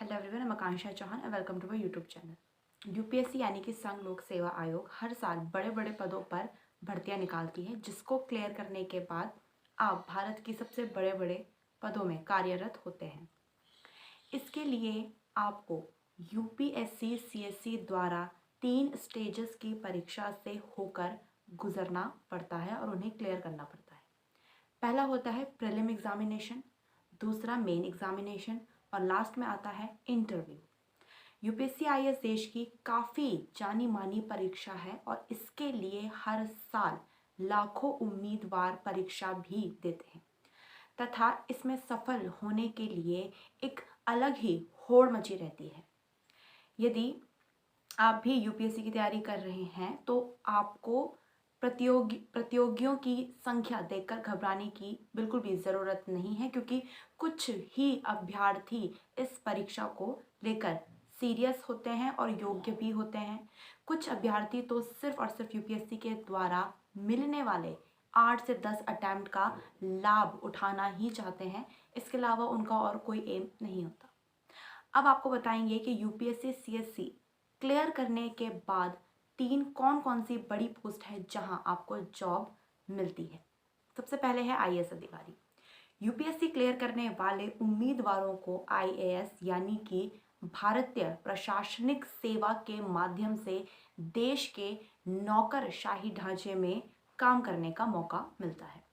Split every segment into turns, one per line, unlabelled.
Hello everyone, मैं Akanksha Chauhan and welcome to my YouTube channel. UPSC यानी कि संघ लोक सेवा आयोग हर साल बड़े बड़े पदों पर भर्तियां निकालती है, जिसको क्लियर करने के बाद आप भारत की सबसे बड़े बड़े पदों में कार्यरत होते हैं। इसके लिए आपको यूपीएससी सीएससी द्वारा 3 स्टेजेस की परीक्षा से होकर गुजरना पड़ता है और उन्हें क्लियर करना पड़ता है। पहला होता है प्रीलिम एग्जामिनेशन, दूसरा मेन एग्जामिनेशन और लास्ट में आता है इंटरव्यू। यूपीएससी आईएएस देश की काफ़ी जानी मानी परीक्षा है और इसके लिए हर साल लाखों उम्मीदवार परीक्षा भी देते हैं तथा इसमें सफल होने के लिए एक अलग ही होड़ मची रहती है। यदि आप भी यूपीएससी की तैयारी कर रहे हैं तो आपको प्रतियोगियों की संख्या देखकर घबराने की बिल्कुल भी ज़रूरत नहीं है, क्योंकि कुछ ही अभ्यर्थी इस परीक्षा को लेकर सीरियस होते हैं और योग्य भी होते हैं। कुछ अभ्यर्थी तो सिर्फ और सिर्फ यूपीएससी के द्वारा मिलने वाले 8 से 10 अटैम्प्ट का लाभ उठाना ही चाहते हैं, इसके अलावा उनका और कोई एम नहीं होता। अब आपको बताएंगे कि यूपीएससी सीएससी क्लियर करने के बाद 3 कौन कौन सी बड़ी पोस्ट है जहां आपको जॉब मिलती है। सबसे पहले है आईएएस अधिकारी। यूपीएससी क्लियर करने वाले उम्मीदवारों को आईएएस यानी कि भारतीय प्रशासनिक सेवा के माध्यम से देश के नौकरशाही ढांचे में काम करने का मौका मिलता है।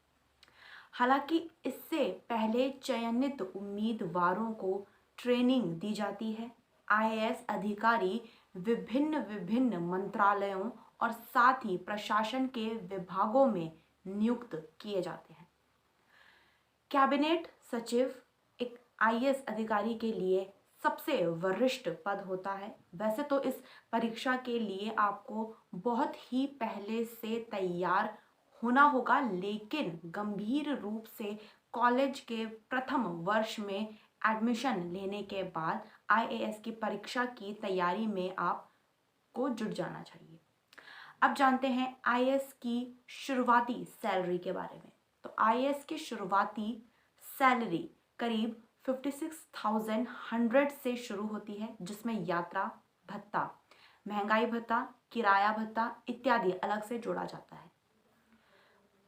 हालांकि इससे पहले चयनित उम्मीदवारों को ट्रेनिंग दी जाती है। आईएएस अधिकारी विभिन्न विभिन्न मंत्रालयों और साथ ही प्रशासन के विभागों में नियुक्त किए जाते हैं। कैबिनेट सचिव एक आईएएस अधिकारी के लिए सबसे वरिष्ठ पद होता है। वैसे तो इस परीक्षा के लिए आपको बहुत ही पहले से तैयार होना होगा, लेकिन गंभीर रूप से कॉलेज के प्रथम वर्ष में एडमिशन लेने के बाद आईएएस की परीक्षा की तैयारी में आपको जुट जाना चाहिए। अब जानते हैं आईएएस की शुरुआती सैलरी के बारे में। तो आईएएस की शुरुआती सैलरी करीब 56,100 से शुरू होती है, जिसमें यात्रा भत्ता, महंगाई भत्ता, किराया भत्ता इत्यादि अलग से जोड़ा जाता है।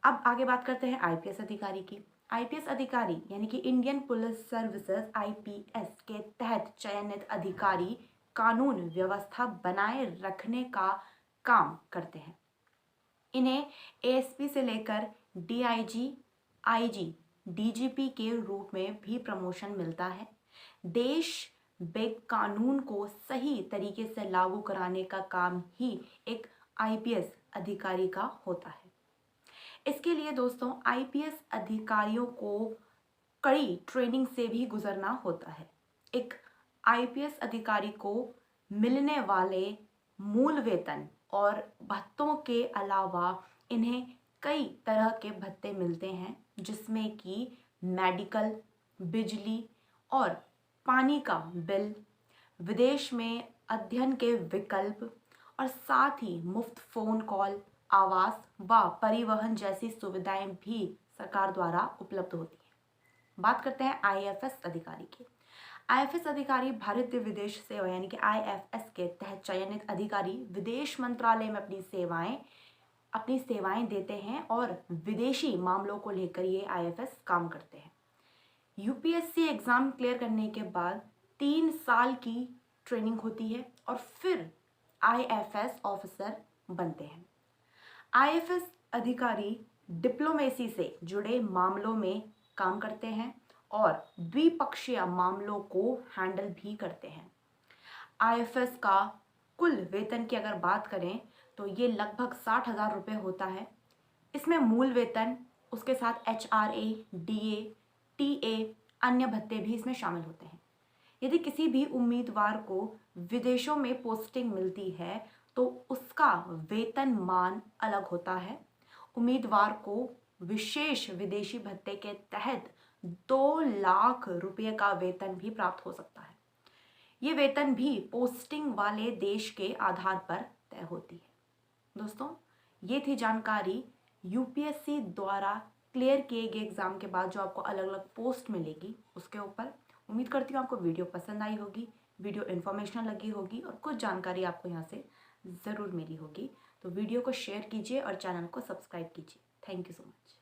अब आगे बात करते हैं आईपीएस अधिकारी की। आईपीएस अधिकारी यानी कि इंडियन पुलिस सर्विसेज आईपीएस के तहत चयनित अधिकारी कानून व्यवस्था बनाए रखने का काम करते हैं। इन्हें एएसपी से लेकर डीआईजी, आईजी, डीजीपी के रूप में भी प्रमोशन मिलता है। देश में कानून को सही तरीके से लागू कराने का काम ही एक आईपीएस अधिकारी का होता है। इसके लिए दोस्तों आईपीएस अधिकारियों को कड़ी ट्रेनिंग से भी गुजरना होता है। एक आईपीएस अधिकारी को मिलने वाले मूल वेतन और भत्तों के अलावा इन्हें कई तरह के भत्ते मिलते हैं, जिसमें कि मेडिकल, बिजली और पानी का बिल, विदेश में अध्ययन के विकल्प और साथ ही मुफ्त फ़ोन कॉल, आवास व परिवहन जैसी सुविधाएं भी सरकार द्वारा उपलब्ध होती हैं। बात करते हैं आईएफएस अधिकारी की। आईएफएस अधिकारी भारतीय विदेश सेवा यानी कि आईएफएस के तहत चयनित अधिकारी विदेश मंत्रालय में अपनी सेवाएं देते हैं और विदेशी मामलों को लेकर ये आईएफएस काम करते हैं। यूपीएससी एग्जाम क्लियर करने के बाद 3 साल की ट्रेनिंग होती है और फिर आईएफएस ऑफिसर बनते हैं। आईएफएस अधिकारी डिप्लोमेसी से जुड़े मामलों में काम करते हैं और द्विपक्षीय मामलों को हैंडल भी करते हैं। आईएफएस का कुल वेतन की अगर बात करें तो ये लगभग 60,000 रुपये होता है। इसमें मूल वेतन, उसके साथ एचआरए, डीए, टीए, अन्य भत्ते भी इसमें शामिल होते हैं। यदि किसी भी उम्मीदवार को विदेशों में पोस्टिंग मिलती है तो उसका वेतन मान अलग होता है। उम्मीदवार को विशेष विदेशी भत्ते के तहत 2 लाख रुपये का वेतन भी प्राप्त हो सकता है। ये वेतन भी पोस्टिंग वाले देश के आधार पर तय होती है। दोस्तों, ये थी जानकारी यूपीएससी द्वारा क्लियर किए गए एग्जाम के बाद जो आपको अलग अलग पोस्ट मिलेगी उसके ऊपर। उम्मीद करती हूँ आपको वीडियो पसंद आई होगी, वीडियो इन्फॉर्मेशनल लगी होगी और कुछ जानकारी आपको यहाँ से ज़रूर मिली होगी। तो वीडियो को शेयर कीजिए और चैनल को सब्सक्राइब कीजिए। Thank you so much.